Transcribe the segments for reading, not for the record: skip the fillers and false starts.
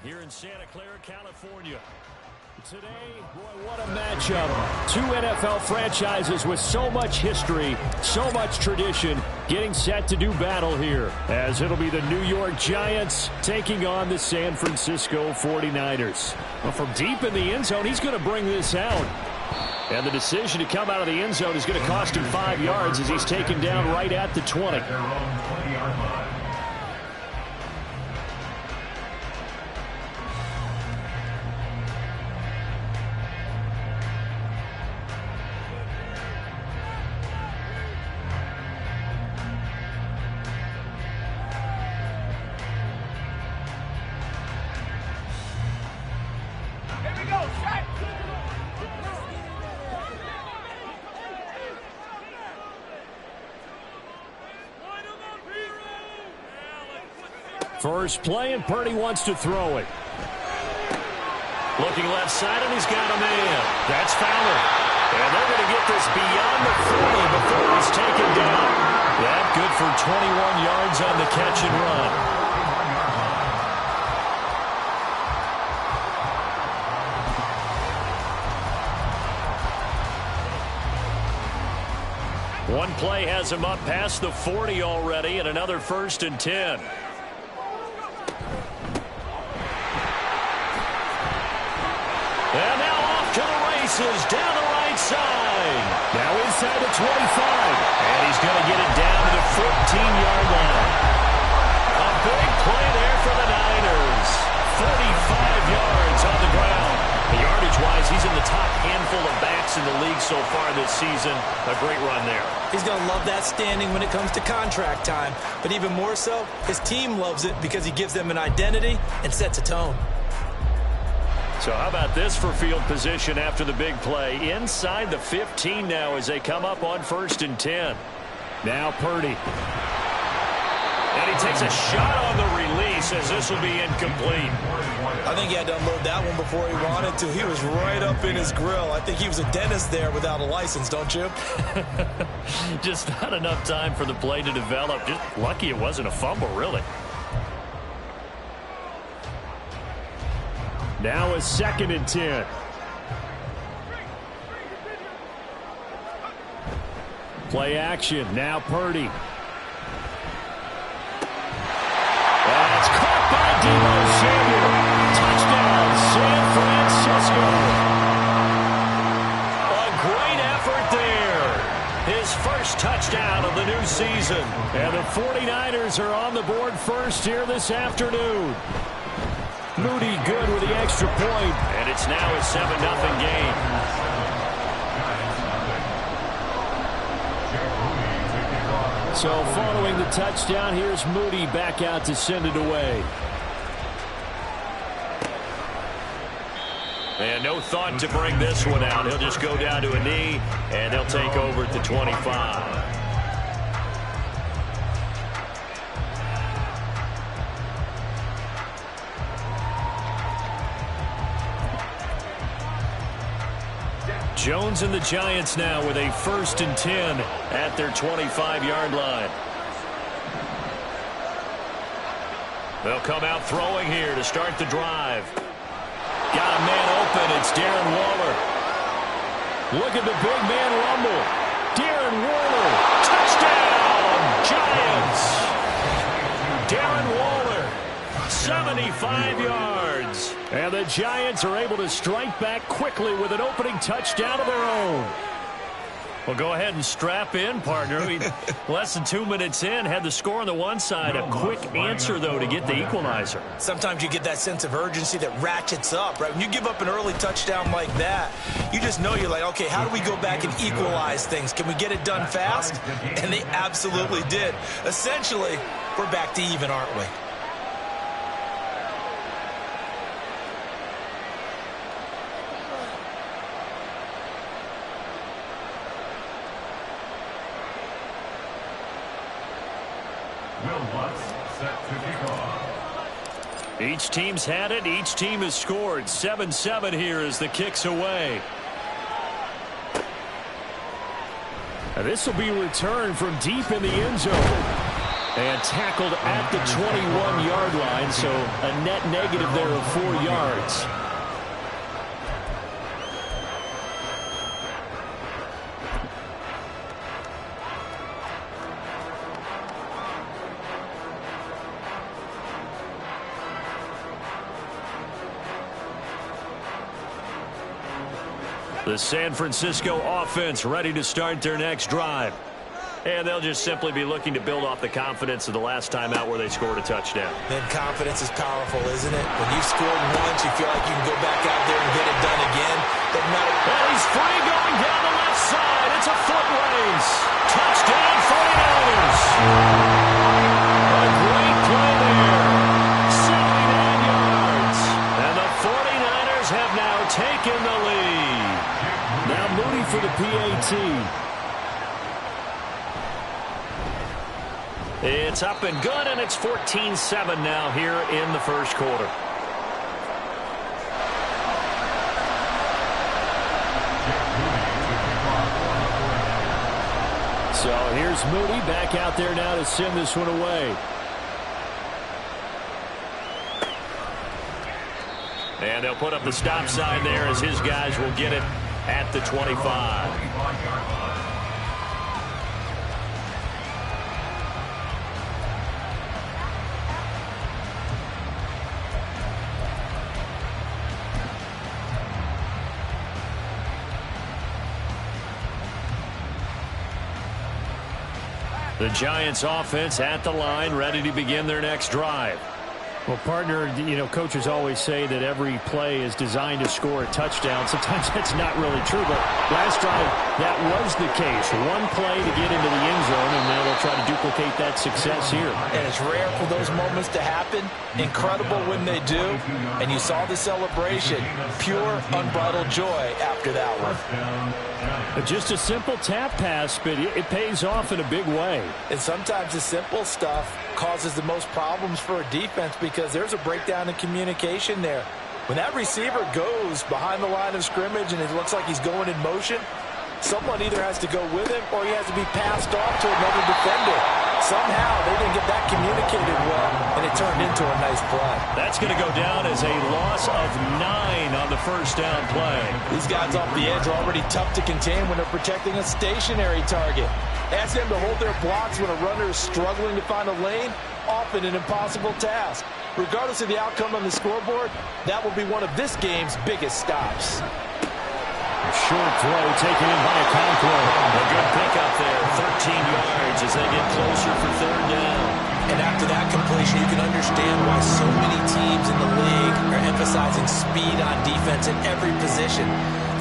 here in Santa Clara, California. Today, boy, what a matchup. Two NFL franchises with so much history, so much tradition, getting set to do battle here, as it'll be the New York Giants taking on the San Francisco 49ers. Well, from deep in the end zone, he's going to bring this out. And the decision to come out of the end zone is going to cost him 5 yards as he's taken down right at the 20. First play, and Purdy wants to throw it. Looking left side, and he's got a man. That's Fowler. And they're going to get this beyond the 40 before he's taken down. That good for 21 yards on the catch and run. One play has him up past the 40 already, and another 1st and 10. And now off to the races, down the right side. Now inside the 25. And he's going to get it down to the 14-yard line. A big play there for the Niners. 45 yards on the ground. Yardage-wise, he's in the top handful of backs in the league so far this season. A great run there. He's going to love that standing when it comes to contract time. But even more so, his team loves it because he gives them an identity and sets a tone. So how about this for field position after the big play? Inside the 15 now as they come up on 1st and 10. Now Purdy. And he takes a shot on the release as this will be incomplete. I think he had to unload that one before he wanted to. He was right up in his grill. I think he was a dentist there without a license, don't you? Just not enough time for the play to develop. Just lucky it wasn't a fumble, really. Now a 2nd and 10. Play action. Now Purdy. That's caught by Deebo Samuel. Touchdown, San Francisco. A great effort there. His first touchdown of the new season. And the 49ers are on the board first here this afternoon. Moody good with the extra point, and it's now a 7-0 game. So following the touchdown, here's Moody back out to send it away. And no thought to bring this one out. He'll just go down to a knee, and he'll take over at the 25. Jones and the Giants now with a 1st and 10 at their 25-yard line. They'll come out throwing here to start the drive. Got a man open. It's Darren Waller. Look at the big man rumble. Darren Waller. Touchdown, Giants. Darren Waller, 75 yards. And the Giants are able to strike back quickly with an opening touchdown of their own. Well, go ahead and strap in, partner. Less than 2 minutes in, had the score on the one side. A quick answer, though, to get the equalizer. Sometimes you get that sense of urgency that ratchets up, right? When you give up an early touchdown like that, you just know you're like, okay, how do we go back and equalize things? Can we get it done fast? And they absolutely did. Essentially, we're back to even, aren't we? Each team's had it. Each team has scored. 7-7 here as the kick's away. And this will be returned from deep in the end zone. And tackled at the 21-yard line, so a net negative there of 4 yards. The San Francisco offense ready to start their next drive. And they'll just simply be looking to build off the confidence of the last time out where they scored a touchdown. And confidence is powerful, isn't it? When you've scored once, you feel like you can go back out there and get it done again. Doesn't matter. And he's free going down the left side. It's a foot race. Touchdown, 49ers. A great play there. 79 yards. And the 49ers have now taken the lead. Now Moody for the PAT. It's up and good, and it's 14-7 now here in the first quarter. So here's Moody back out there now to send this one away. And they'll put up the stop sign there as his guys will get it at the 25. The Giants offense at the line, ready to begin their next drive. Well, partner, you know, coaches always say that every play is designed to score a touchdown. Sometimes that's not really true, but last drive, that was the case. One play to get into the end zone, and now they'll try to duplicate that success here. And it's rare for those moments to happen. Incredible when they do. And you saw the celebration. Pure, unbridled joy after that one. Just a simple tap pass, but it pays off in a big way. And sometimes the simple stuff causes the most problems for a defense because there's a breakdown in communication there. When that receiver goes behind the line of scrimmage and it looks like he's going in motion, someone either has to go with him or he has to be passed off to another defender. Somehow they didn't get that communicated well, and it turned into a nice play. That's going to go down as a loss of 9 on the first down play. These guys off the edge are already tough to contain when they're protecting a stationary target. Ask them to hold their blocks when a runner is struggling to find a lane, often an impossible task. Regardless of the outcome on the scoreboard, that will be one of this game's biggest stops. Short throw taken in by Okonkwo. A good pickup there, 13 yards as they get closer for third down. And after that completion, you can understand why so many teams in the league are emphasizing speed on defense at every position.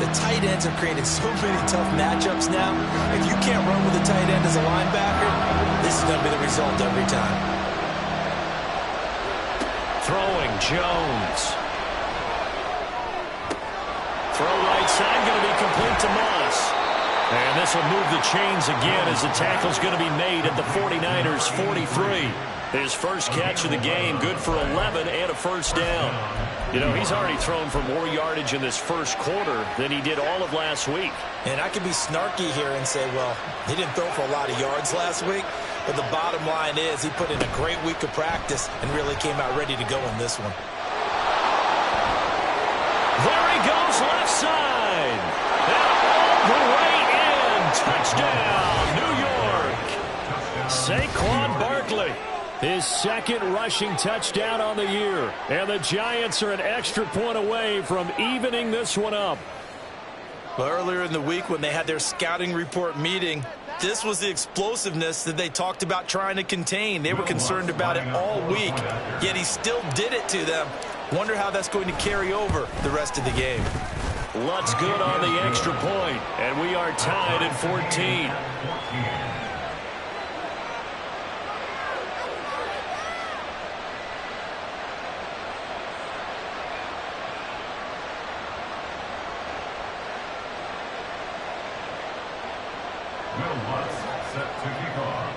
The tight ends have created so many tough matchups now. If you can't run with a tight end as a linebacker, this is going to be the result every time. Throwing Jones. Throw right side, going to be complete to Moss. And this will move the chains again as the tackle's going to be made at the 49ers' 43. His first catch of the game, good for 11 and a first down. You know, he's already thrown for more yardage in this first quarter than he did all of last week. And I could be snarky here and say, well, he didn't throw for a lot of yards last week. But the bottom line is he put in a great week of practice and really came out ready to go in this one. There he goes, left side. And all the way in. Touchdown, New York. Saquon Barkley. His second rushing touchdown on the year. And the Giants are an extra point away from evening this one up. Well, earlier in the week when they had their scouting report meeting, this was the explosiveness that they talked about trying to contain. They were concerned about it all week, yet he still did it to them. Wonder how that's going to carry over the rest of the game. Lutt's good on the extra point, and we are tied at 14. Set to kick off.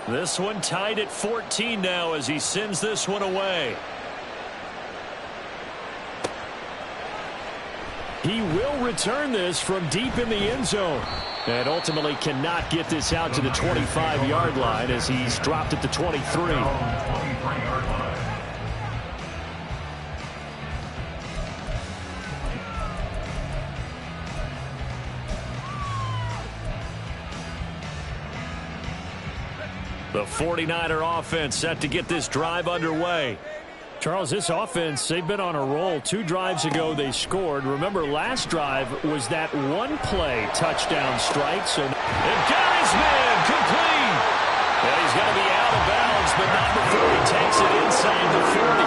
This one tied at 14 now as he sends this one away. He will return this from deep in the end zone. And ultimately cannot get this out to the 25-yard line as he's dropped at the 23. The 49er offense set to get this drive underway. Charles, this offense, they've been on a roll. 2 drives ago, they scored. Remember, last drive was that one-play touchdown strike. So, and got his man complete. And he's going to be out of bounds, but not before he takes it inside the 40.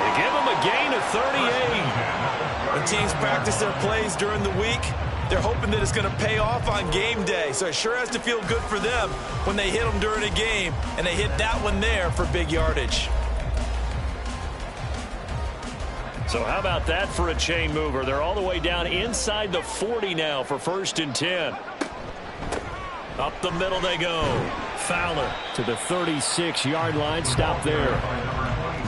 They give him a gain of 38. When teams practice their plays during the week, they're hoping that it's going to pay off on game day. So it sure has to feel good for them when they hit them during a game, and they hit that one there for big yardage. So how about that for a chain mover? They're all the way down inside the 40 now for 1st and 10. Up the middle they go. Fowler to the 36-yard line. Stop there.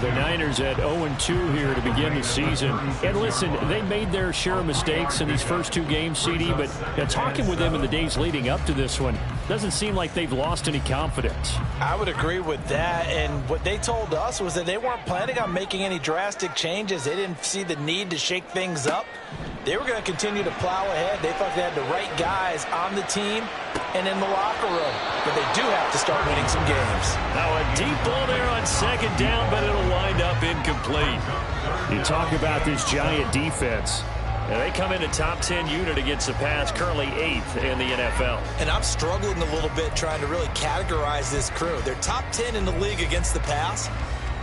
The Niners at 0-2 here to begin the season. And listen, they made their share of mistakes in these first 2 games, CD, but talking with them in the days leading up to this one, doesn't seem like they've lost any confidence. I would agree with that, and what they told us was that they weren't planning on making any drastic changes. They didn't see the need to shake things up. They were going to continue to plow ahead. They thought they had the right guys on the team and in the locker room, but they do have to start winning some games. Now a deep ball there on 2nd down, but it'll wind up incomplete. You talk about this Giant defense. Now they come in a top 10 unit against the pass, currently 8th in the NFL. And I'm struggling a little bit trying to really categorize this crew. They're top 10 in the league against the pass,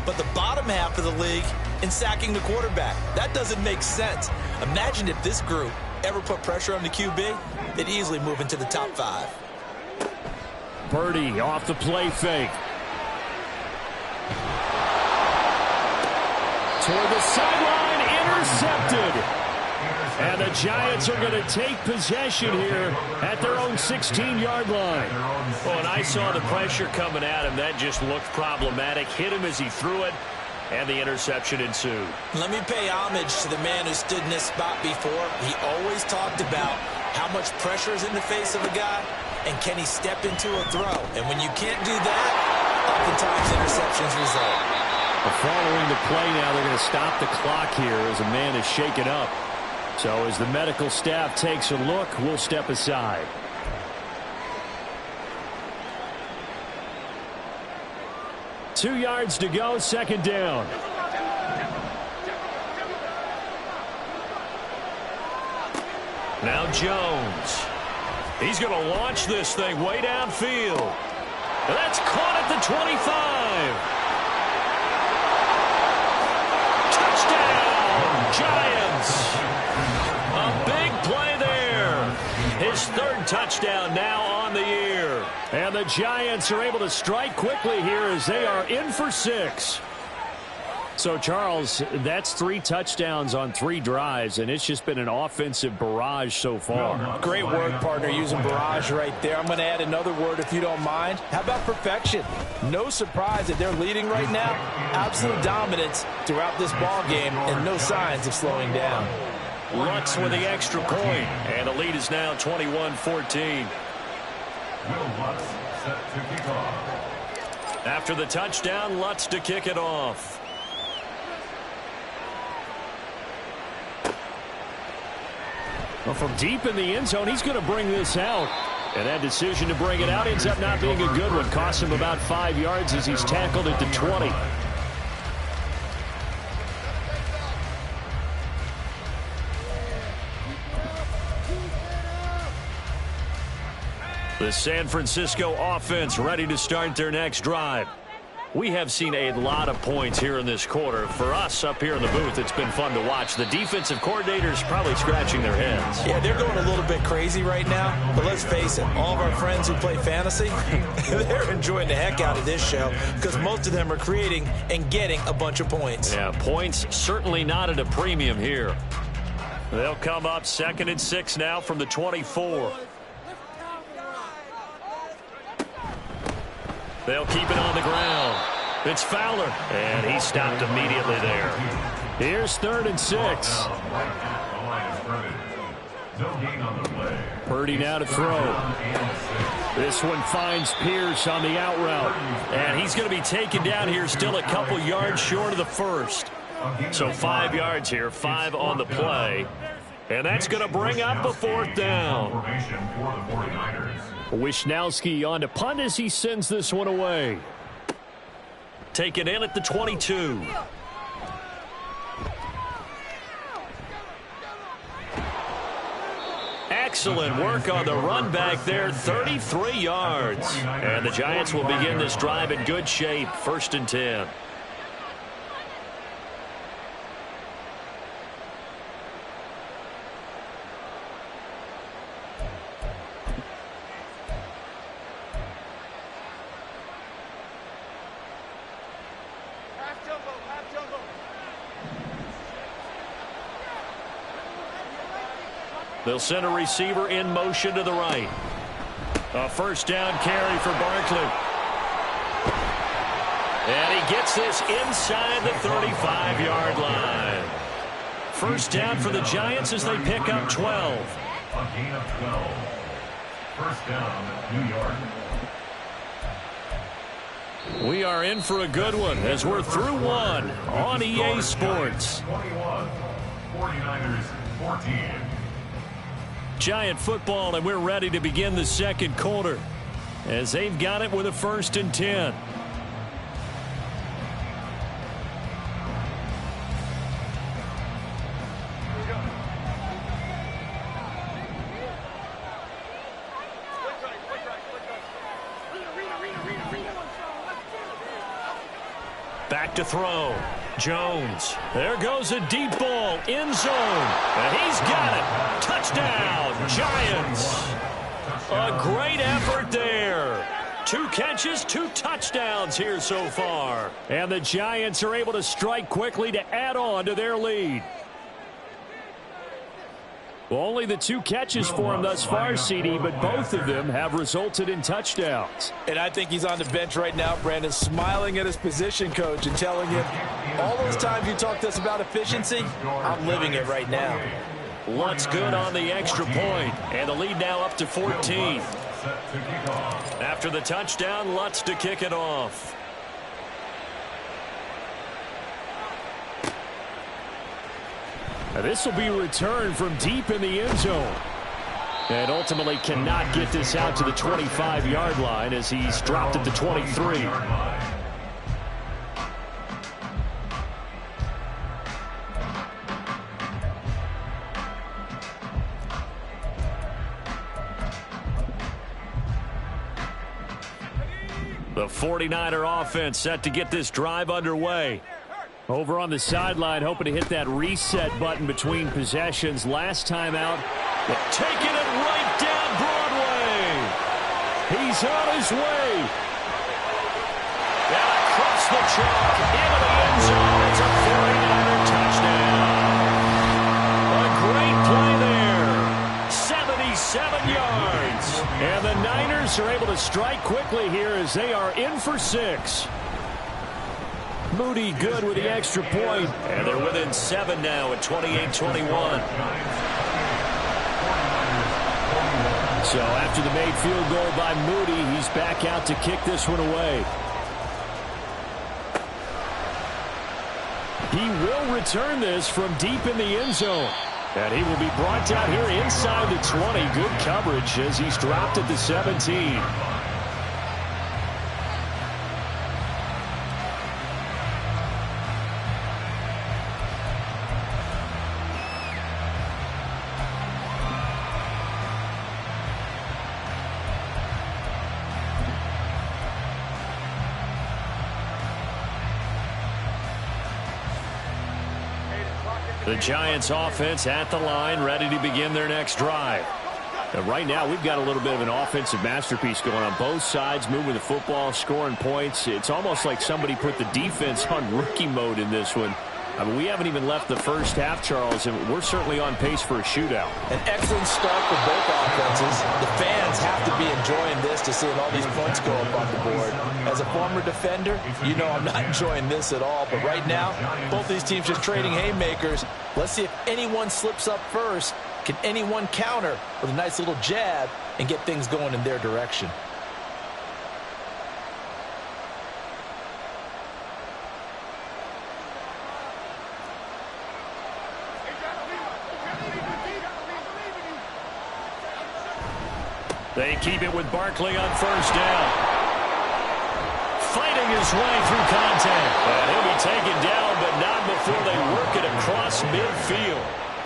but the bottom half of the league in sacking the quarterback. That doesn't make sense. Imagine if this group ever put pressure on the QB, they'd easily move into the top 5. Purdy off the play fake. Toward the sideline, intercepted. And the Giants are going to take possession here at their own 16-yard line. Oh, and I saw the pressure coming at him. That just looked problematic. Hit him as he threw it, and the interception ensued. Let me pay homage to the man who stood in this spot before. He always talked about how much pressure is in the face of a guy, and can he step into a throw. And when you can't do that, oftentimes interceptions result. Following the play now, they're going to stop the clock here as a man is shaken up. So as the medical staff takes a look, we'll step aside. Two yards to go, 2nd down. Now Jones. He's going to launch this thing way downfield. That's caught at the 25. Giants. A big play there. His 3rd touchdown now on the year. And the Giants are able to strike quickly here as they are in for 6. So, Charles, that's 3 touchdowns on 3 drives, and it's just been an offensive barrage so far. Great work, partner, using barrage right there. I'm going to add another word if you don't mind. How about perfection? No surprise that they're leading right now. Absolute dominance throughout this ball game, and no signs of slowing down. Lutz with the extra point, and the lead is now 21-14. After the touchdown, Lutz to kick it off. Well, from deep in the end zone, he's going to bring this out. And that decision to bring it out ends up not being a good one. Costs him about 5 yards as he's tackled at the 20. The San Francisco offense ready to start their next drive. We have seen a lot of points here in this quarter. For us up here in the booth, it's been fun to watch. The defensive coordinators probably scratching their heads. Yeah, they're going a little bit crazy right now. But let's face it, all of our friends who play fantasy, they're enjoying the heck out of this show because most of them are creating and getting a bunch of points. Yeah, points certainly not at a premium here. They'll come up 2nd and 6 now from the 24. They'll keep it on the ground. It's Fowler, and he stopped immediately there. Here's 3rd and 6. Purdy now to throw. This one finds Pierce on the out route. And he's going to be taken down here, still a couple yards short of the first. So 5 yards here, 5 on the play. And that's going to bring up a 4th down. Wishnowski on to punt as he sends this one away. Taken in at the 22. Excellent work on the run back there, 33 yards. And the Giants will begin this drive in good shape, 1st and 10. They'll send a receiver in motion to the right. A 1st down carry for Barkley. And he gets this inside the 35-yard line. 1st down for the Giants as they pick up 12. A gain of 12. 1st down, New York. We are in for a good one as we're through one on EA Sports. 21, 49ers 14. Giant football, and we're ready to begin the 2nd quarter as they've got it with a 1st and 10. Back to throw. Jones. There goes a deep ball. End zone. And he's got it. Touchdown, Giants. A great effort there. 2 catches, 2 touchdowns here so far. And the Giants are able to strike quickly to add on to their lead. Well, only the 2 catches for him thus far, CD, but both of them have resulted in touchdowns. And I think he's on the bench right now, Brandon, smiling at his position coach and telling him, all those times you talked to us about efficiency, I'm living it right now. Lutz good on the extra point, and the lead now up to 14. After the touchdown, Lutz to kick it off. Now this will be returned from deep in the end zone. And ultimately cannot get this out to the 25-yard line as he's dropped at the 23. The 49er offense set to get this drive underway. Over on the sideline, hoping to hit that reset button between possessions. Last time out, taking it right down Broadway. He's on his way. And across the chalk, into the end zone. It's a 49er touchdown. A great play there. 77 yards. And the Niners are able to strike quickly here as they are in for 6. Moody good with the extra point. And they're within 7 now at 28-21. So after the made field goal by Moody, he's back out to kick this one away. He will return this from deep in the end zone. And he will be brought down here inside the 20. Good coverage as he's dropped at the 17. The Giants offense at the line, ready to begin their next drive. And right now, we've got a little bit of an offensive masterpiece going on both sides, moving the football, scoring points. It's almost like somebody put the defense on rookie mode in this one. I mean, we haven't even left the first half, Charles, and we're certainly on pace for a shootout. An excellent start for both offenses. The fans have to be enjoying this to seeing all these points go up on the board. As a former defender, you know I'm not enjoying this at all. But right now, both these teams just trading haymakers. Let's see if anyone slips up first. Can anyone counter with a nice little jab and get things going in their direction? They keep it with Barkley on first down. Fighting his way through contact. And he'll be taken down, but not before they work it across midfield.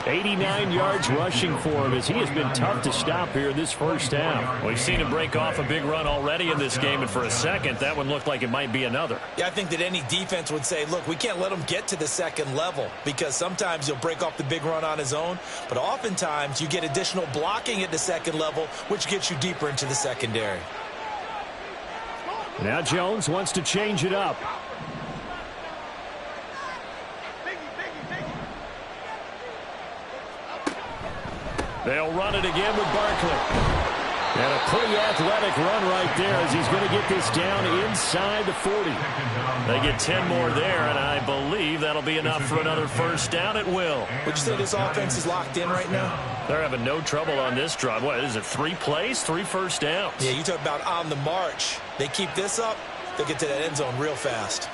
89 yards rushing for him as he has been tough to stop here in this first half. We've seen him break off a big run already in this game, and for a second, that one looked like it might be another. Yeah, I think that any defense would say, look, we can't let him get to the second level because sometimes he'll break off the big run on his own, but oftentimes you get additional blocking at the second level, which gets you deeper into the secondary. Now Jones wants to change it up. They'll run it again with Barkley. And a pretty athletic run right there as he's going to get this down inside the 40. They get 10 more there, and I believe that'll be enough for another first down. It will. Would you say this offense is locked in right now? They're having no trouble on this drive. What is it, 3 plays, 3 first downs? Yeah, you talk about on the march. They keep this up, they'll get to that end zone real fast.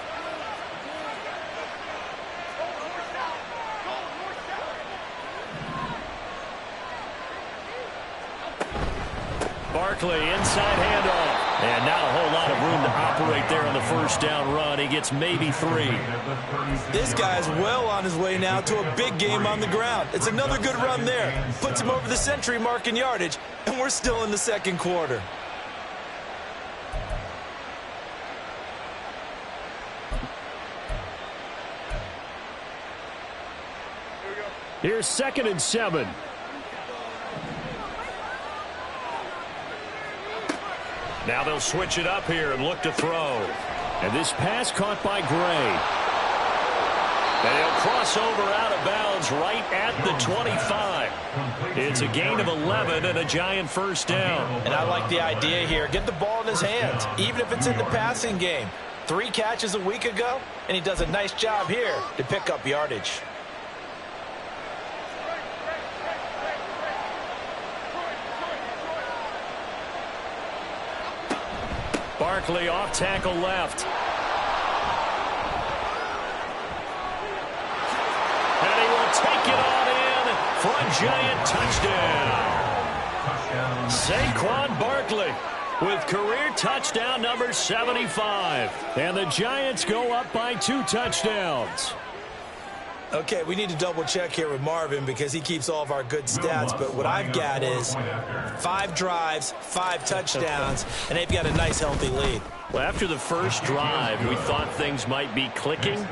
Barkley, inside handoff. And not a whole lot of room to operate there on the first down run. He gets maybe 3. This guy's well on his way now to a big game on the ground. It's another good run there. Puts him over the century mark in yardage, and we're still in the second quarter. Here's 2nd and 7. Now they'll switch it up here and look to throw. And this pass caught by Gray. And he'll cross over out of bounds right at the 25. It's a gain of 11 and a giant first down. And I like the idea here. Get the ball in his hands, even if it's in the passing game. 3 catches a week ago, and he does a nice job here to pick up yardage. Barkley off tackle left. And he will take it on in for a giant touchdown. Saquon Barkley with career touchdown number 75. And the Giants go up by 2 touchdowns. Okay, we need to double check here with Marvin because he keeps all of our good stats, but what I've got is 5 drives, 5 touchdowns, and they've got a nice healthy lead. Well, after the first drive, we thought things might be clicking.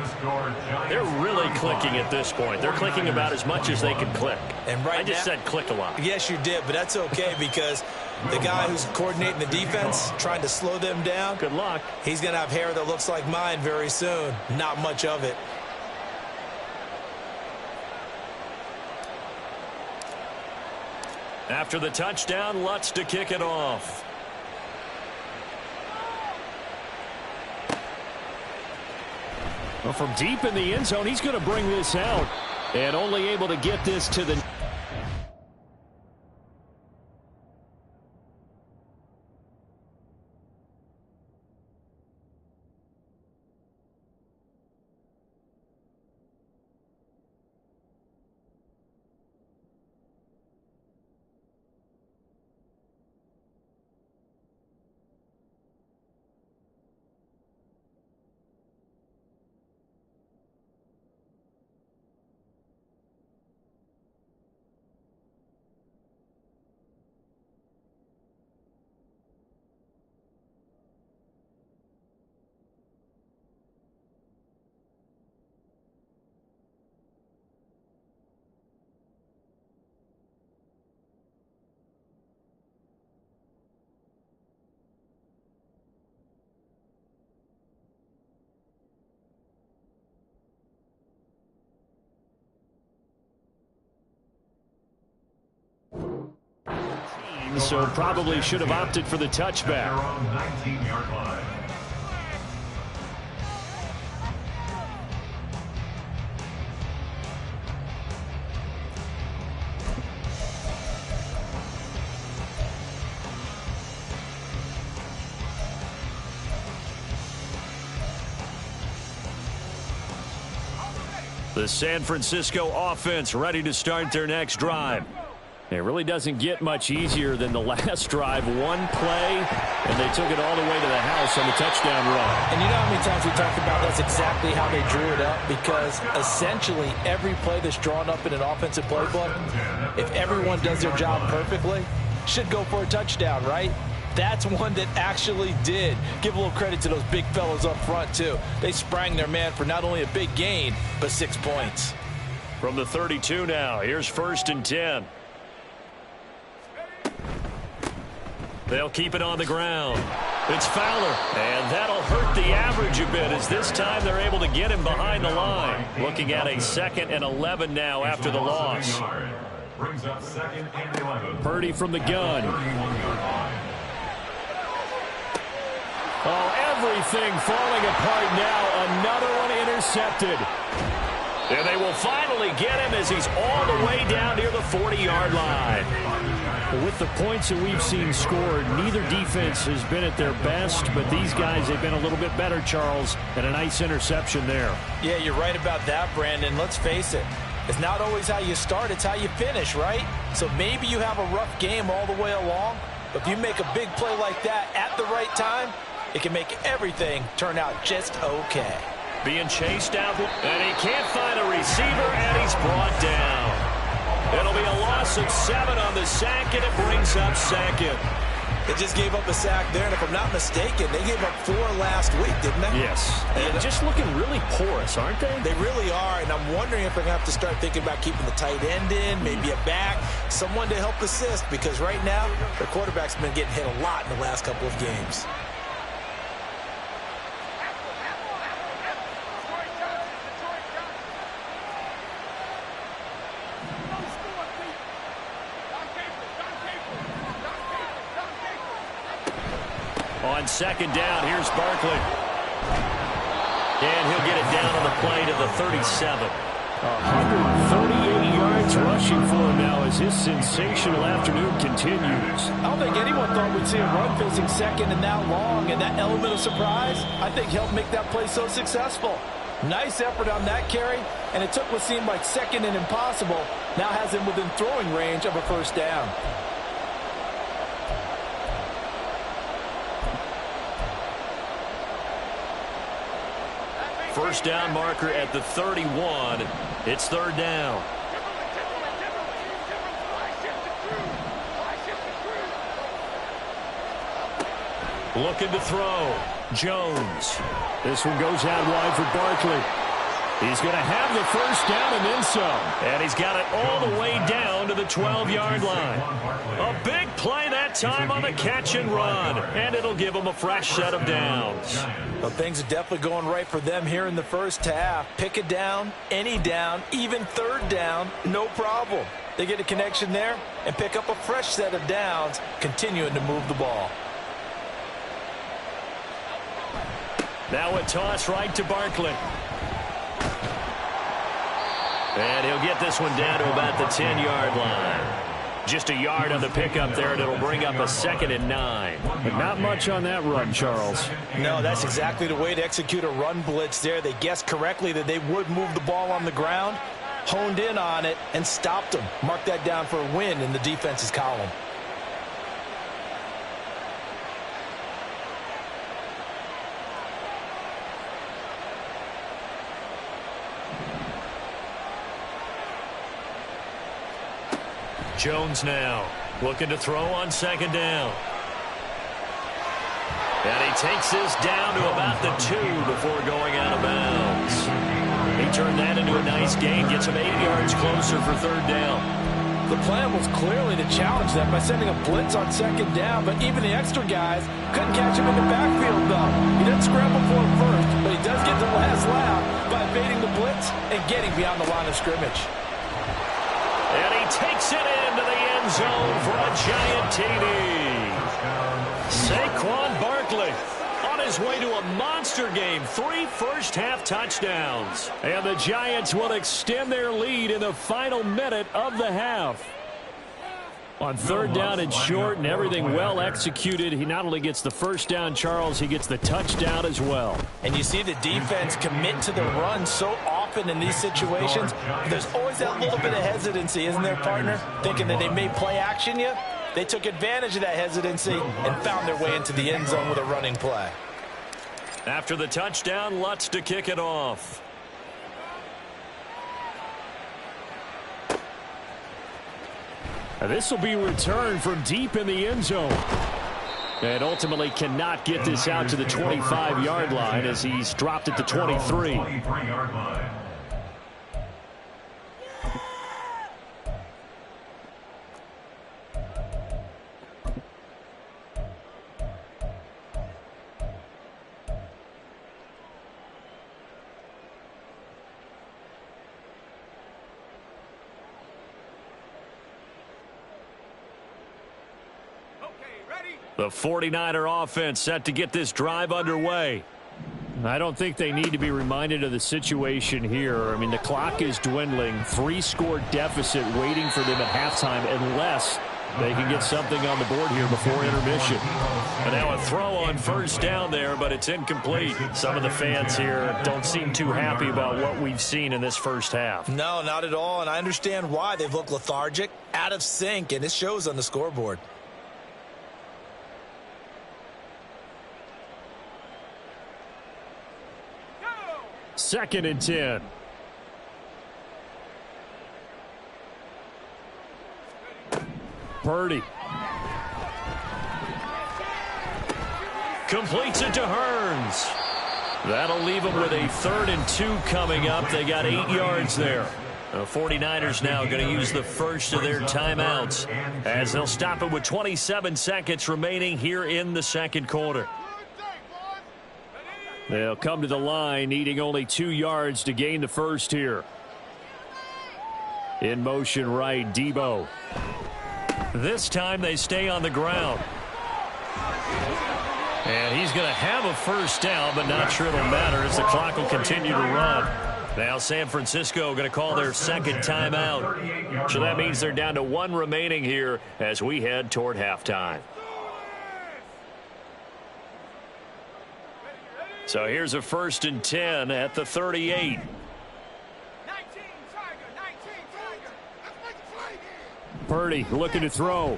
They're really clicking at this point. They're clicking about as much as they can click. And right I just said click a lot. Yes, you did, but that's okay because the guy who's coordinating the defense, trying to slow them down, good luck. He's going to have hair that looks like mine very soon. Not much of it. After the touchdown, Lutz to kick it off. Well, from deep in the end zone, he's going to bring this out. And only able to get this to the... So probably should have opted for the touchback. 19-yard line. The San Francisco offense ready to start their next drive. It really doesn't get much easier than the last drive. One play, and they took it all the way to the house on the touchdown run. And you know how many times we talked about that's exactly how they drew it up, because essentially every play that's drawn up in an offensive playbook, if everyone does their job perfectly, should go for a touchdown, right? That's one that actually did. Give a little credit to those big fellas up front, too. They sprang their man for not only a big gain, but 6 points. From the 32 now, here's 1st and 10. They'll keep it on the ground. It's Fowler, and that'll hurt the average a bit as this time they're able to get him behind the line. Looking at a 2nd and 11 now after the loss. Brings up 2nd and 11. Purdy from the gun. Oh, everything falling apart now. Another one intercepted. And they will finally get him as he's all the way down near the 40-yard line. With the points that we've seen scored, neither defense has been at their best, but these guys have been a little bit better, Charles, and a nice interception there. Yeah, you're right about that, Brandon. Let's face it. It's not always how you start, it's how you finish, right? So maybe you have a rough game all the way along, but if you make a big play like that at the right time, it can make everything turn out just okay. Being chased out, and he can't find a receiver, and he's brought down. It'll be a loss of 7 on the sack, and it brings up 2nd. They just gave up a sack there, and if I'm not mistaken, they gave up 4 last week, didn't they? Yes. And just looking really porous, aren't they? They really are, and I'm wondering if they're going to have to start thinking about keeping the tight end in, maybe a back, someone to help assist, because right now, their quarterback's been getting hit a lot in the last couple of games. On 2nd down, here's Barkley. And he'll get it down on the play to the 37. 138 yards rushing for him now as his sensational afternoon continues. I don't think anyone thought we'd see a run facing 2nd and that long, and that element of surprise, I think, helped make that play so successful. Nice effort on that carry, and it took what seemed like 2nd and impossible, now has him within throwing range of a 1st down. First down marker at the 31. It's 3rd down. Looking to throw. Jones. This one goes out wide for Barkley. He's going to have the 1st down and then some. And he's got it all the way down to the 12-yard line. A big play that time on the catch and run. And it'll give him a fresh set of downs. Well, things are definitely going right for them here in the first half. Pick a down, any down, even 3rd down, no problem. They get a connection there and pick up a fresh set of downs, continuing to move the ball. Now a toss right to Barkley. And he'll get this one down to about the 10-yard line. Just a yard on the pickup there, and it'll bring up a 2nd and 9. But not much on that run, Charles. No, that's exactly the way to execute a run blitz there. They guessed correctly that they would move the ball on the ground, honed in on it, and stopped them. Mark that down for a win in the defense's column. Jones now looking to throw on 2nd down. And he takes this down to about the 2 before going out of bounds. He turned that into a nice gain, gets him 8 yards closer for 3rd down. The plan was clearly to challenge them by sending a blitz on 2nd down, but even the extra guys couldn't catch him in the backfield, though. He didn't scramble for him first, but he does get the last laugh by evading the blitz and getting beyond the line of scrimmage. And he takes it into the end zone for a giant TD. Saquon Barkley on his way to a monster game. 3 first-half touchdowns. And the Giants will extend their lead in the final minute of the half. On 3rd down and short and everything well executed, he not only gets the 1st down, Charles, he gets the touchdown as well. And you see the defense commit to the run so often often in these situations, but there's always that little bit of hesitancy, isn't there, partner? Thinking that they may play action you. They took advantage of that hesitancy and found their way into the end zone with a running play. After the touchdown, Lutz to kick it off. This will be returned from deep in the end zone. And ultimately cannot get this out to the 25-yard line as he's dropped at the 23. The 49er offense set to get this drive underway. I don't think they need to be reminded of the situation here. I mean, the clock is dwindling. 3-score deficit waiting for them at halftime unless they can get something on the board here before intermission. And now a throw on first down there, but it's incomplete. Some of the fans here don't seem too happy about what we've seen in this first half. No, not at all, and I understand why. They've looked lethargic, out of sync, and it shows on the scoreboard. Second and 10. Purdy. Completes it to Hearns. That'll leave them with a 3rd and 2 coming up. They got 8 yards there. The 49ers now going to use the first of their timeouts as they'll stop it with 27 seconds remaining here in the second quarter. They'll come to the line needing only 2 yards to gain the first here. In motion right, Debo. This time they stay on the ground. And he's going to have a first down, but not sure it'll matter as the clock will continue to run. Now San Francisco going to call their second timeout. So that means they're down to 1 remaining here as we head toward halftime. So here's a 1st and 10 at the 38. Purdy looking to throw.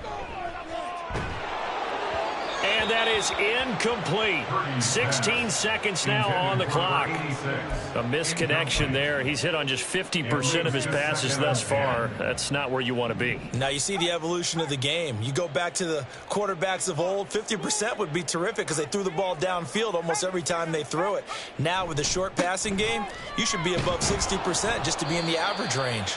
And that is incomplete. 16 seconds now on the clock. A misconnection there. He's hit on just 50% of his passes thus far. That's not where you want to be. Now you see the evolution of the game. You go back to the quarterbacks of old, 50% would be terrific because they threw the ball downfield almost every time they threw it. Now with the short passing game, you should be above 60% just to be in the average range.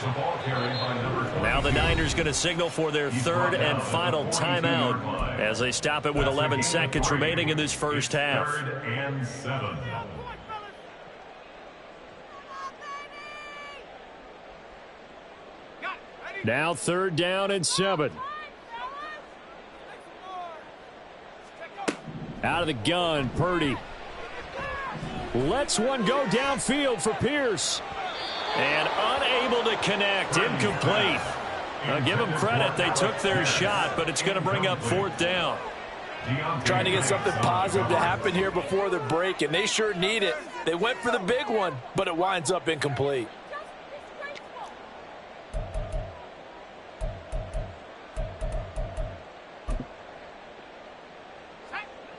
Now the Niners going to signal for their 3rd and final timeout as they stop it with 11 seconds remaining in this first half. 3rd and 7. Now 3rd down and 7. Out of the gun, Purdy. Lets one go downfield for Pierce. And unable to connect, incomplete. Now give them credit, they took their shot, but it's going to bring up 4th down. Trying to get something positive to happen here before the break, and they sure need it. They went for the big one, but it winds up incomplete.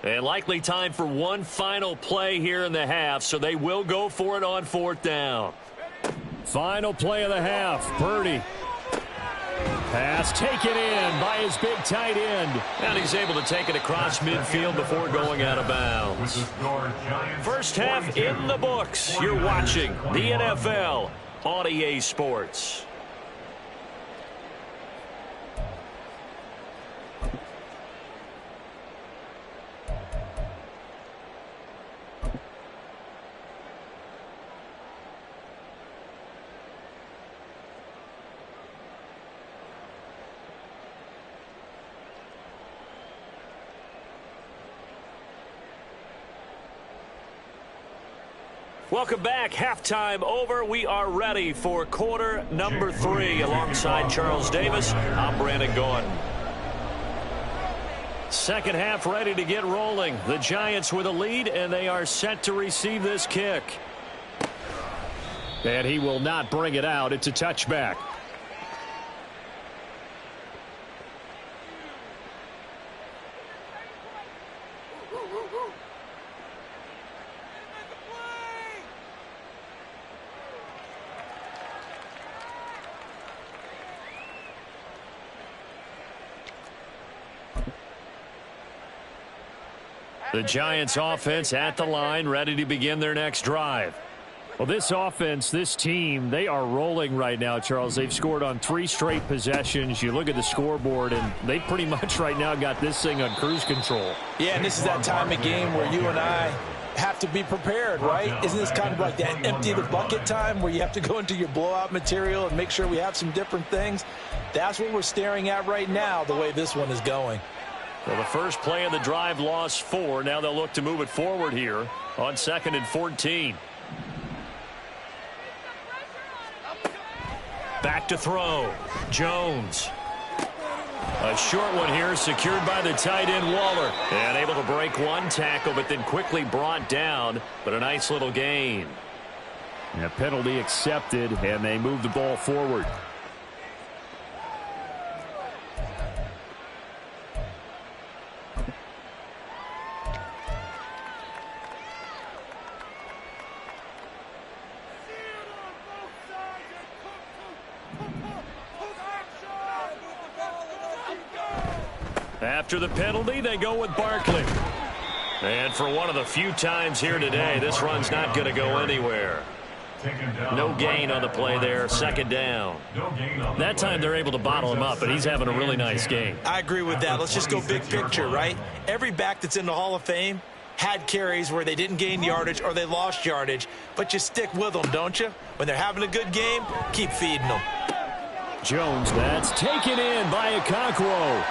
And likely time for one final play here in the half, so they will go for it on 4th down. Final play of the half, Purdy. Pass taken in by his big tight end. And he's able to take it across midfield before going out of bounds. First half in the books. You're watching the NFL on EA Sports. Welcome back. Halftime over. We are ready for quarter number 3. Alongside Charles Davis, I'm Brandon Gordon. Second half ready to get rolling. The Giants with a lead, and they are set to receive this kick. And he will not bring it out. It's a touchback. The Giants offense at the line, ready to begin their next drive. Well, this offense, this team, they are rolling right now, Charles. They've scored on 3 straight possessions. You look at the scoreboard, and they pretty much right now got this thing on cruise control. Yeah, and this is that time of game where you and I have to be prepared, right? Isn't this kind of like that empty the bucket time where you have to go into your blowout material and make sure we have some different things? That's what we're staring at right now, the way this one is going. Well, the first play of the drive lost 4. Now they'll look to move it forward here on 2nd and 14. Back to throw. Jones. A short one here, secured by the tight end Waller. And able to break one tackle, but then quickly brought down. But a nice little gain. And a penalty accepted, and they move the ball forward. After the penalty, they go with Barkley. And for one of the few times here today, this run's not going to go anywhere. No gain on the play there, 2nd down. That time they're able to bottle him up, but he's having a really nice game. I agree with that. Let's just go big picture, right? Every back that's in the Hall of Fame had carries where they didn't gain yardage or they lost yardage, but you stick with them, don't you? When they're having a good game, keep feeding them. Jones, that's taken in by Okonkwo.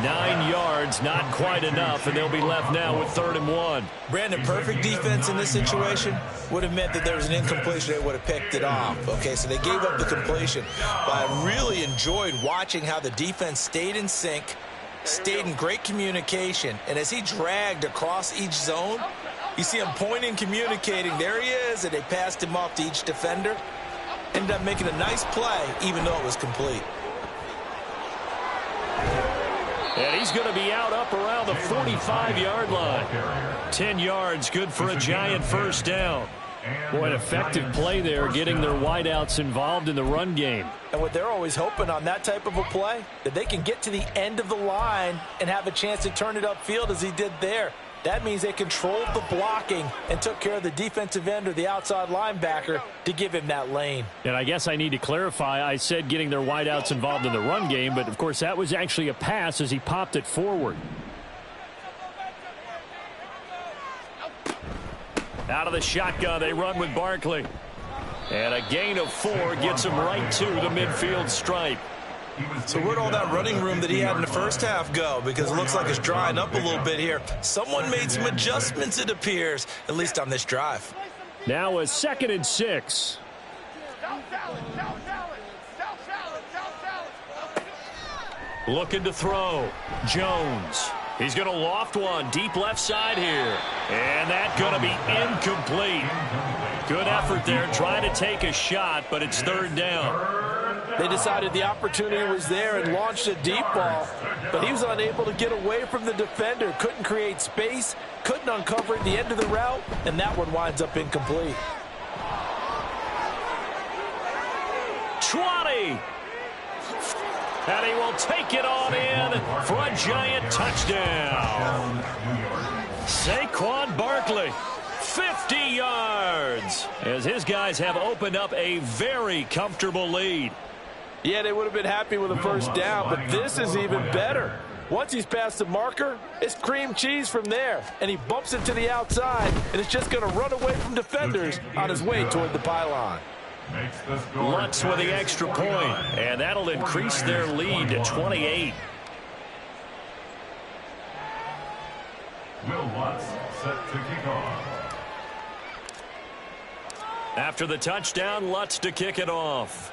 9 yards, not quite enough, and they'll be left now with 3rd and 1. Brandon, perfect defense in this situation would have meant that there was an incompletion. They would have picked it off. Okay, so they gave up the completion. But I really enjoyed watching how the defense stayed in sync, stayed in great communication, and as he dragged across each zone, you see him pointing, communicating. There he is, and they passed him off to each defender. Ended up making a nice play, even though it was complete. And he's going to be out up around the 45-yard line. 10 yards, good for a Giant first down. Boy, an effective play there, getting their wideouts involved in the run game. And what they're always hoping on that type of a play, that they can get to the end of the line and have a chance to turn it upfield as he did there. That means they controlled the blocking and took care of the defensive end or the outside linebacker to give him that lane. And I guess I need to clarify, I said getting their wideouts involved in the run game, but of course that was actually a pass as he popped it forward. Out of the shotgun, they run with Barkley. And a gain of 4 gets him right to the midfield stripe. So where'd all that running room that he had in the first half go? Because it looks like it's drying up a little bit here. Someone made some adjustments, it appears, at least on this drive. Now a 2nd and 6. Looking to throw. Jones. He's going to loft one deep left side here. And that's going to be incomplete. Good effort there, trying to take a shot, but it's 3rd down. They decided the opportunity was there and launched a deep ball, but he was unable to get away from the defender. Couldn't create space, couldn't uncover at the end of the route, and that one winds up incomplete. 20. And he will take it on in for a Giant touchdown. Saquon Barkley, 50 yards, as his guys have opened up a very comfortable lead. Yeah, they would have been happy with a first down, but this is even better. Once he's past the marker, it's cream cheese from there, and he bumps it to the outside, and it's just going to run away from defenders on his way toward the pylon. Lutz with the extra point, and that'll increase their lead to 28. Will Lutz set to kick off. After the touchdown, Lutz to kick it off.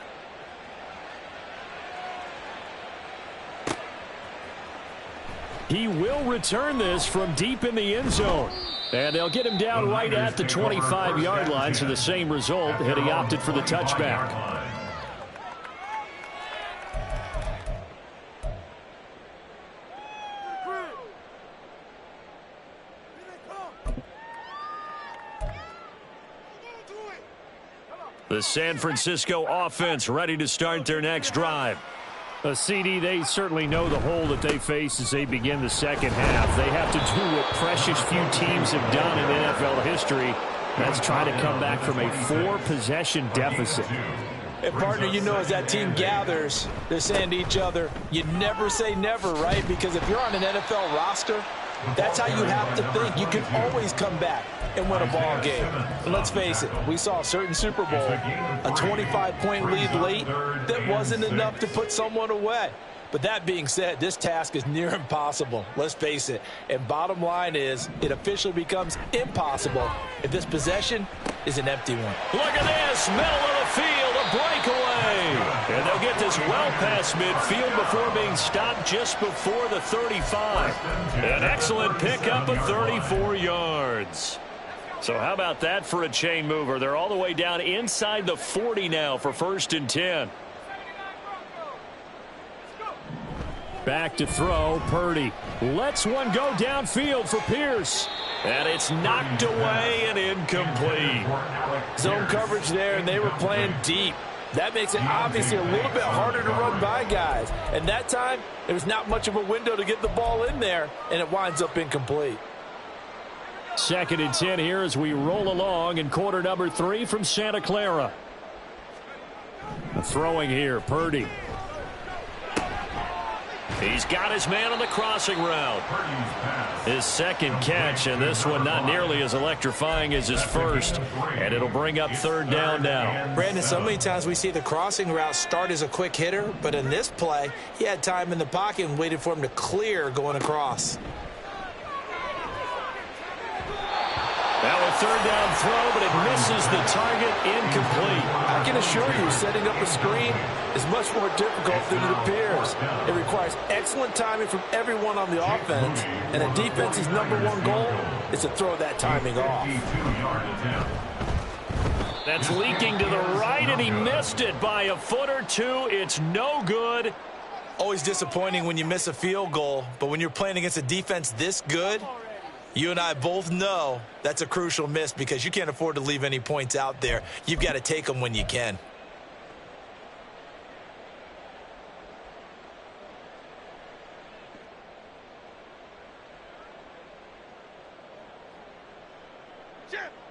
He will return this from deep in the end zone. And they'll get him down right at the 25-yard line, so the same result, had he opted for the touchback. The San Francisco offense ready to start their next drive. A CD, they certainly know the hole that they face as they begin the second half. They have to do what precious few teams have done in NFL history. That's try to come back from a 4-possession deficit. And, partner, you know, as that team gathers, they're saying to each other, you never say never, right? Because if you're on an NFL roster, that's how you have to think. You can always come back and win a ball game. And let's face it, we saw a certain Super Bowl, a 25-point lead late that wasn't enough to put someone away. But that being said, this task is near impossible. Let's face it. And bottom line is, it officially becomes impossible if this possession is an empty one. Look at this, middle of the field, a breakaway. And they'll get this well past midfield before being stopped just before the 35. An excellent pickup of 34 yards. So how about that for a chain mover? They're all the way down inside the 40 now for 1st and 10. Back to throw, Purdy. Lets one go downfield for Pierce. And it's knocked away and incomplete. Zone coverage there, and they were playing deep. That makes it obviously a little bit harder to run by guys. And that time, there was not much of a window to get the ball in there, and it winds up incomplete. 2nd and 10 here as we roll along in quarter number 3 from Santa Clara. Throwing here, Purdy. He's got his man on the crossing route. His second catch, and this one not nearly as electrifying as his first. And it'll bring up 3rd down now. Brandon, so many times we see the crossing route start as a quick hitter, but in this play, he had time in the pocket and waited for him to clear going across. Now a 3rd down throw, but it misses the target, incomplete. I can assure you, setting up a screen is much more difficult than it appears. It requires excellent timing from everyone on the offense, and a defense's #1 goal is to throw that timing off. That's leaking to the right, and he missed it by a foot or two. It's no good. Always disappointing when you miss a field goal, but when you're playing against a defense this good, you and I both know that's a crucial miss because you can't afford to leave any points out there. You've got to take them when you can.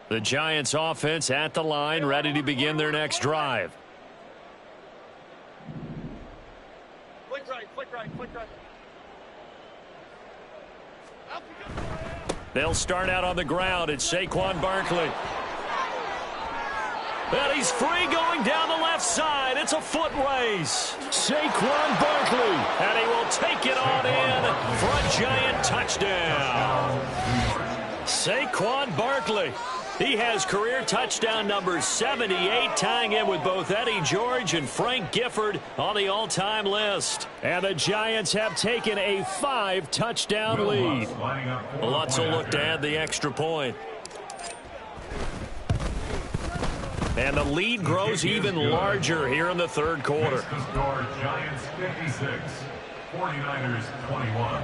The Giants offense at the line, ready to begin their next drive. Flick right, flick right, flick right. They'll start out on the ground. It's Saquon Barkley. And he's free going down the left side. It's a foot race. Saquon Barkley. And he will take it on in for a Giant touchdown. Saquon Barkley. He has career touchdown number 78, tying in with both Eddie George and Frank Gifford on the all-time list. And the Giants have taken a 5-touchdown lead. Lutz will look to add the extra point. And the lead grows even larger here in the 3rd quarter. Giants 56, 49ers 21.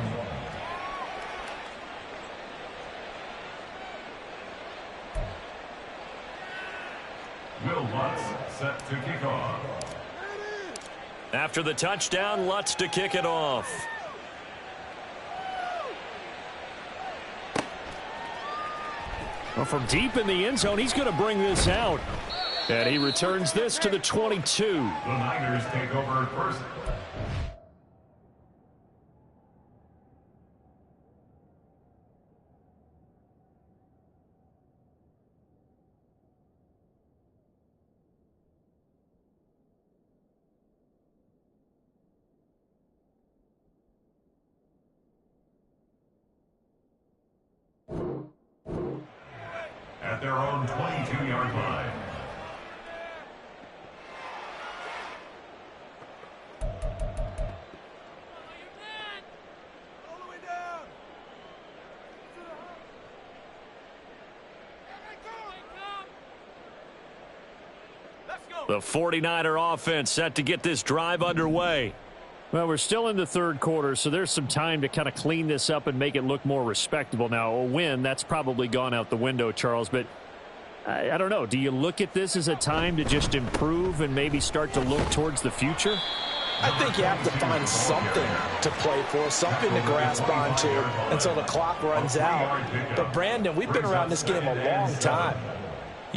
Will Lutz set to kick off. After the touchdown, Lutz to kick it off. Well, from deep in the end zone, he's going to bring this out. And he returns this to the 22. The Niners take over first. At their own 22-yard line. The 49er offense set to get this drive underway. Well, we're still in the third quarter, so there's some time to kind of clean this up and make it look more respectable. Now, a win, that's probably gone out the window, Charles, but I don't know. Do you look at this as a time to just improve and maybe start to look towards the future? I think you have to find something to play for, something to grasp onto until the clock runs out. But, Brandon, we've been around this game a long time.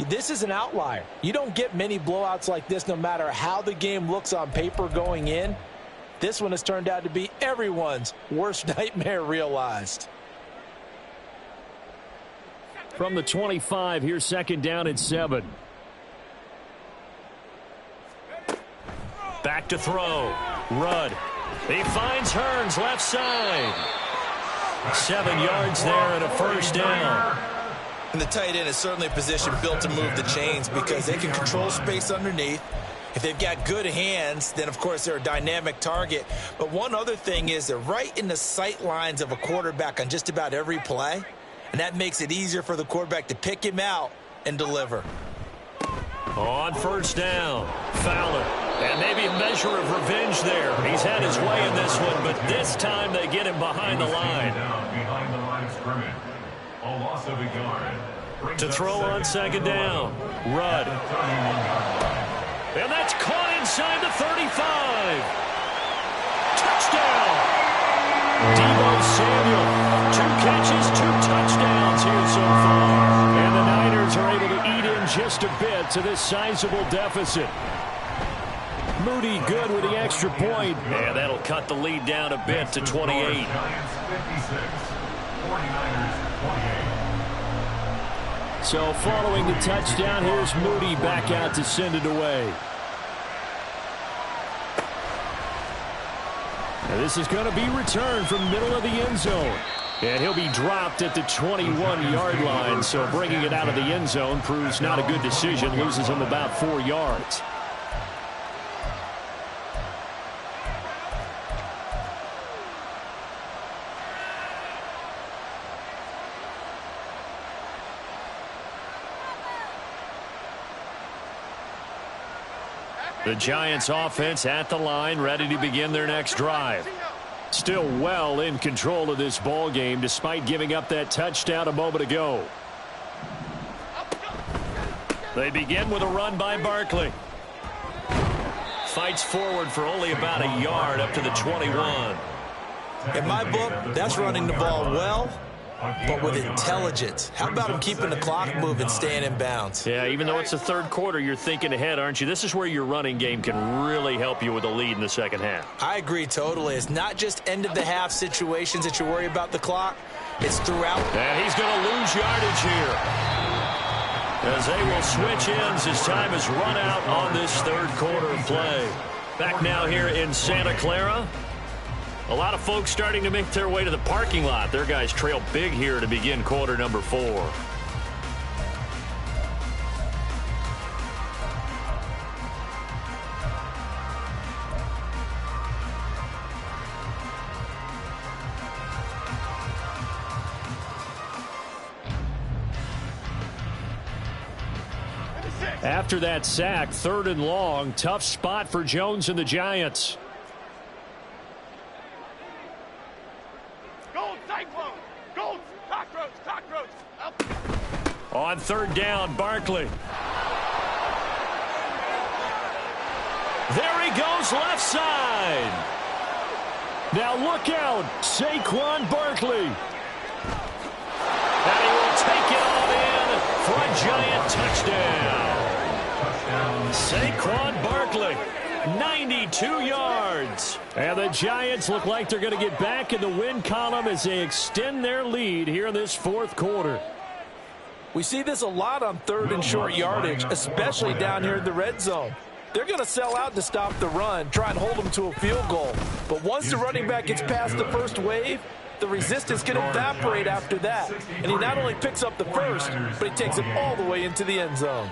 This is an outlier. You don't get many blowouts like this no matter how the game looks on paper going in. This one has turned out to be everyone's worst nightmare realized. From the 25, here's second down and 7. Back to throw. Rudd. He finds Hearns left side. 7 yards there and a first down. And the tight end is certainly a position built to move the chains because they can control space underneath. If they've got good hands, then, of course, they're a dynamic target. But one other thing is they're right in the sight lines of a quarterback on just about every play. And that makes it easier for the quarterback to pick him out and deliver. On first down, Fowler. And maybe a measure of revenge there. He's had his way in this one, but this time they get him behind the line. Behind the line of scrimmage. A loss of a yard. To throw on second down, Rudd. And that's caught inside the 35. Touchdown. Deebo Samuel. 2 catches, 2 touchdowns here so far. And the Niners are able to eat in just a bit to this sizable deficit. Moody good with the extra point. And that'll cut the lead down a bit to 28. Giants 56. 49ers 28. So following the touchdown, here's Moody back out to send it away. Now this is going to be returned from middle of the end zone. And he'll be dropped at the 21-yard line. So bringing it out of the end zone proves not a good decision. Loses him about 4 yards. The Giants offense at the line, ready to begin their next drive. Still well in control of this ball game despite giving up that touchdown a moment ago. They begin with a run by Barkley. Fights forward for only about a yard up to the 21. In my book, that's running the ball well, but with intelligence. How about him keeping the clock moving, staying in bounds? Yeah, even though it's the third quarter, you're thinking ahead, aren't you? This is where your running game can really help you with a lead in the second half. I agree totally. It's not just end-of-the-half situations that you worry about the clock. It's throughout. And he's going to lose yardage here, as they will switch ends as time is run out on this third quarter play. Back now here in Santa Clara. A lot of folks starting to make their way to the parking lot. Their guys trail big here to begin quarter number 4. After that sack, 3rd and long, tough spot for Jones and the Giants. On 3rd down, Barkley. There he goes, left side. Now look out, Saquon Barkley. And he will take it all in for a Giant touchdown. Saquon Barkley, 92 yards. And the Giants look like they're going to get back in the win column as they extend their lead here in this 4th quarter. We see this a lot on 3rd and short yardage, especially down here in the red zone. They're going to sell out to stop the run, try and hold them to a field goal. But once the running back gets past the first wave, the resistance can evaporate after that. And he not only picks up the first, but he takes it all the way into the end zone.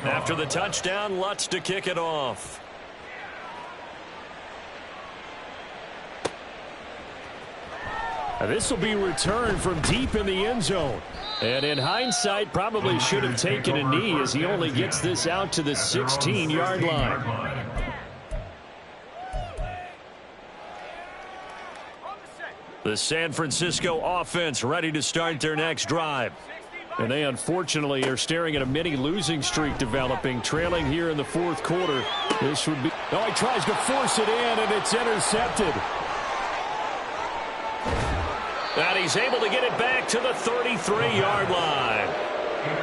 After the touchdown, Lutz to kick it off. This will be returned from deep in the end zone. And in hindsight, probably should have taken a knee as he only gets this out to the 16-yard line. The San Francisco offense ready to start their next drive. And they unfortunately are staring at a mini losing streak developing, trailing here in the fourth quarter. This would be... Oh, he tries to force it in, and it's intercepted. And he's able to get it back to the 33-yard line.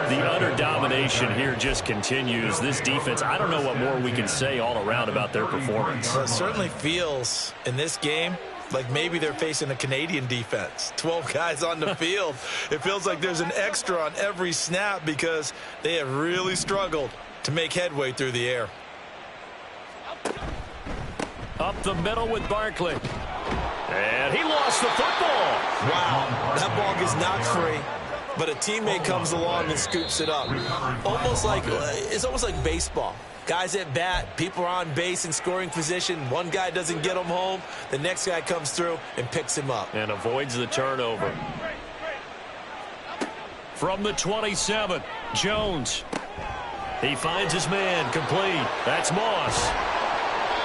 The utter domination here just continues. This defense, I don't know what more we can say all around about their performance. Well, it certainly feels in this game like maybe they're facing a Canadian defense. 12 guys on the field. It feels like there's an extra on every snap because they have really struggled to make headway through the air. Up the middle with Barkley. And he lost the football. Wow, that ball gets knocked free, but a teammate comes along and scoops it up. It's almost like baseball. Guys at bat, people are on base in scoring position. One guy doesn't get him home. The next guy comes through and picks him up. And avoids the turnover. From the 27, Jones. He finds his man, complete. That's Moss.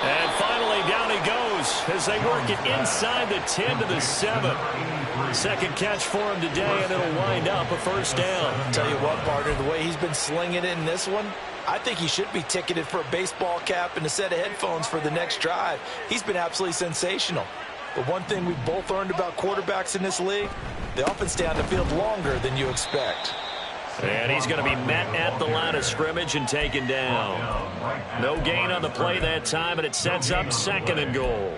And finally, down he goes as they work it inside the 10 to the 7. Second catch for him today, and it'll wind up a first down. Tell you what, partner, the way he's been slinging it in this one, I think he should be ticketed for a baseball cap and a set of headphones for the next drive. He's been absolutely sensational. But one thing we've both learned about quarterbacks in this league, they often stay on the field longer than you expect. And he's going to be met at the line of scrimmage and taken down. No gain on the play that time, and it sets up second and goal.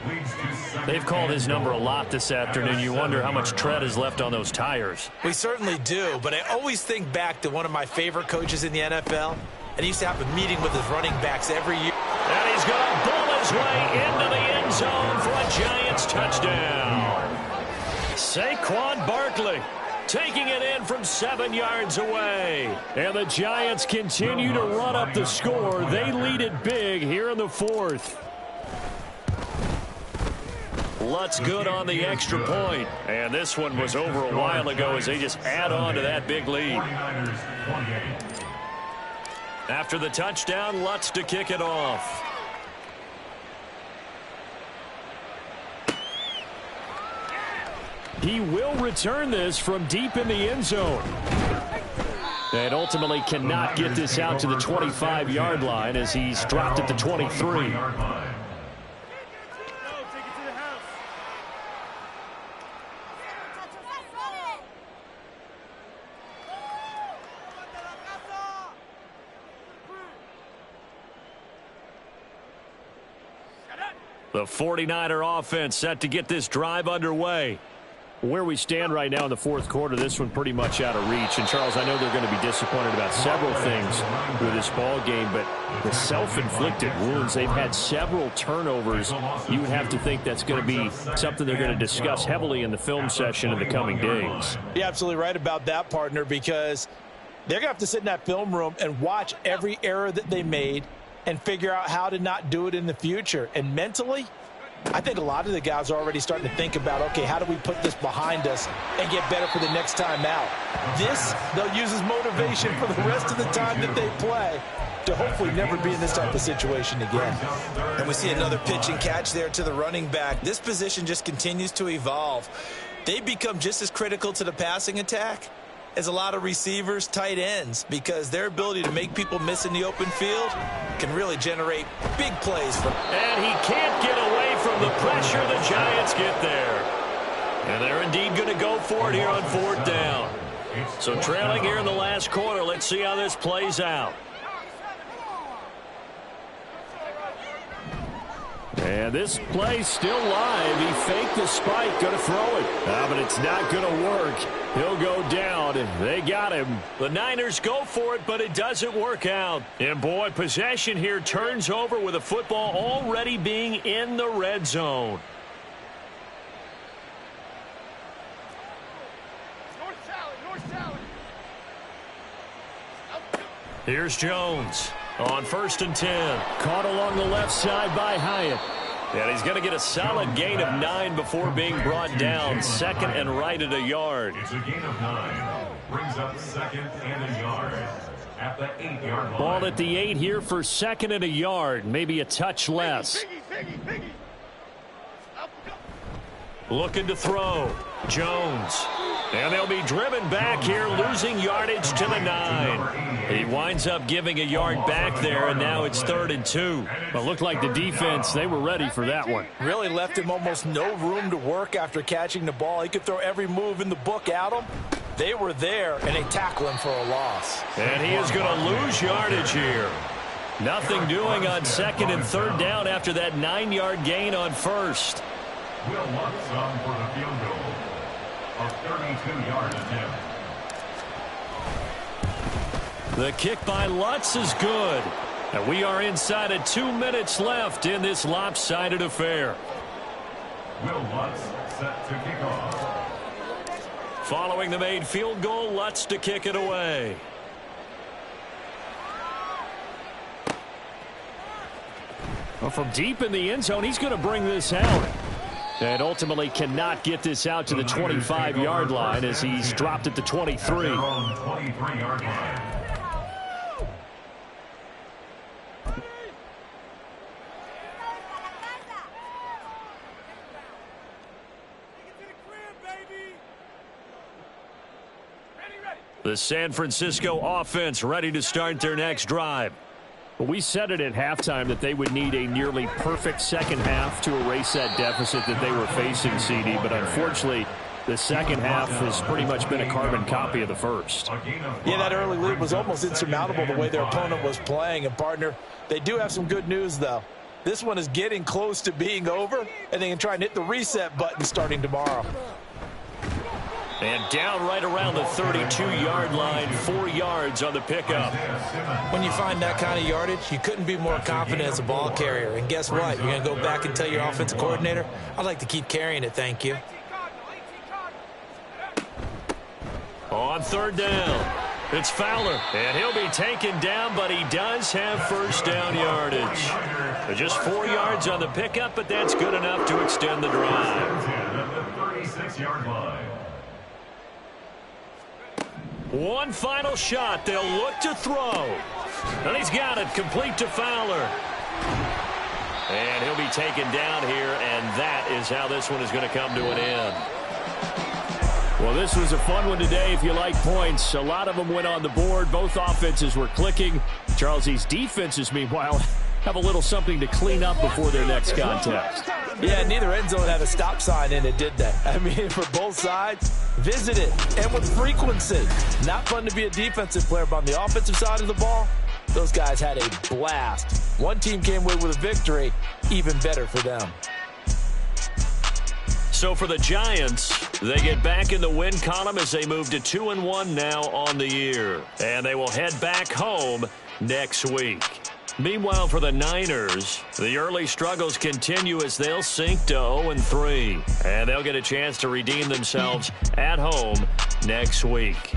They've called his number a lot this afternoon. You wonder how much tread is left on those tires. We certainly do, but I always think back to one of my favorite coaches in the NFL, and he used to have a meeting with his running backs every year. And he's going to bull his way into the end zone for a Giants touchdown. Saquon Barkley taking it in from 7 yards away. And the Giants continue to run up the score. They lead it big here in the fourth. Lutz good on the extra point. And this one was over a while ago as they just add on to that big lead. After the touchdown, Lutz to kick it off. He will return this from deep in the end zone. And ultimately cannot get this out to the 25-yard line as he's dropped at the 23. The 49er offense set to get this drive underway. Where we stand right now in the fourth quarter, this one pretty much out of reach. And, Charles, I know they're going to be disappointed about several things with this ball game, but the self-inflicted wounds, they've had several turnovers. You would have to think that's going to be something they're going to discuss heavily in the film session in the coming days. You're absolutely right about that, partner, because they're going to have to sit in that film room and watch every error that they made and figure out how to not do it in the future. And mentally, I think a lot of the guys are already starting to think about, okay, how do we put this behind us and get better for the next time out? This, they'll use as motivation for the rest of the time that they play to hopefully never be in this type of situation again. And we see another pitch and catch there to the running back. This position just continues to evolve. They become just as critical to the passing attack as a lot of receivers, tight ends, because their ability to make people miss in the open field can really generate big plays. And he can't get away from the pressure. The Giants get there. And they're indeed going to go for it here on fourth down. So trailing here in the last quarter, let's see how this plays out. And this play still live. He faked the spike, going to throw it. But it's not going to work. He'll go down. They got him. The Niners go for it, but it doesn't work out. And, boy, possession here turns over with a football already being in the red zone. Here's Jones on 1st and 10. Caught along the left side by Hyatt. And he's going to get a solid gain of 9 before being brought down. Second and right at a yard. It's a gain of 9. Brings up second and a yard at the 8-yard line. Ball at the 8 here for second and a yard. Maybe a touch less. Looking to throw. Jones. And they'll be driven back here, losing yardage to the 9. He winds up giving a yard back there, and now it's 3rd and 2. But looked like the defense, they were ready for that one. Really left him almost no room to work after catching the ball. He could throw every move in the book at him. They were there, and they tackle him for a loss. And he is going to lose yardage here. Nothing doing on 2nd and 3rd down after that 9-yard gain on 1st. Will Lutz on for the field goal. A 32-yard attempt. The kick by Lutz is good. And we are inside of 2 minutes left in this lopsided affair. Will Lutz set to kick off. Following the made field goal, Lutz to kick it away. Well, from deep in the end zone, he's going to bring this out. And ultimately cannot get this out to the 25-yard line as he's dropped at the 23. 23-yard line. The San Francisco offense ready to start their next drive. We said it at halftime that they would need a nearly perfect second half to erase that deficit that they were facing, CD. But unfortunately, the second half has pretty much been a carbon copy of the first. Yeah, that early lead was almost insurmountable the way their opponent was playing. And, partner, they do have some good news, though. This one is getting close to being over, and they can try and hit the reset button starting tomorrow. And down right around the 32-yard line, 4 yards on the pickup. When you find that kind of yardage, you couldn't be more confident as a ball carrier. And guess what? You're going to go back and tell your offensive coordinator, I'd like to keep carrying it, thank you. On 3rd down, it's Fowler. And he'll be taken down, but he does have first down yardage. Just 4 yards on the pickup, but that's good enough to extend the drive. 36-yard line. One final shot. They'll look to throw. And he's got it, complete to Fowler. And he'll be taken down here, and that is how this one is going to come to an end. Well, this was a fun one today if you like points. A lot of them went on the board. Both offenses were clicking. Charles, these defenses, meanwhile, have a little something to clean up before their next contest. Yeah, neither end zone had a stop sign in it, did they? I mean, for both sides, visit it, and with frequency. Not fun to be a defensive player, but on the offensive side of the ball, those guys had a blast. One team came away with a victory, even better for them. So for the Giants, they get back in the win column as they move to 2-1 now on the year. And they will head back home next week. Meanwhile, for the Niners, the early struggles continue as they'll sink to 0-3. And they'll get a chance to redeem themselves at home next week.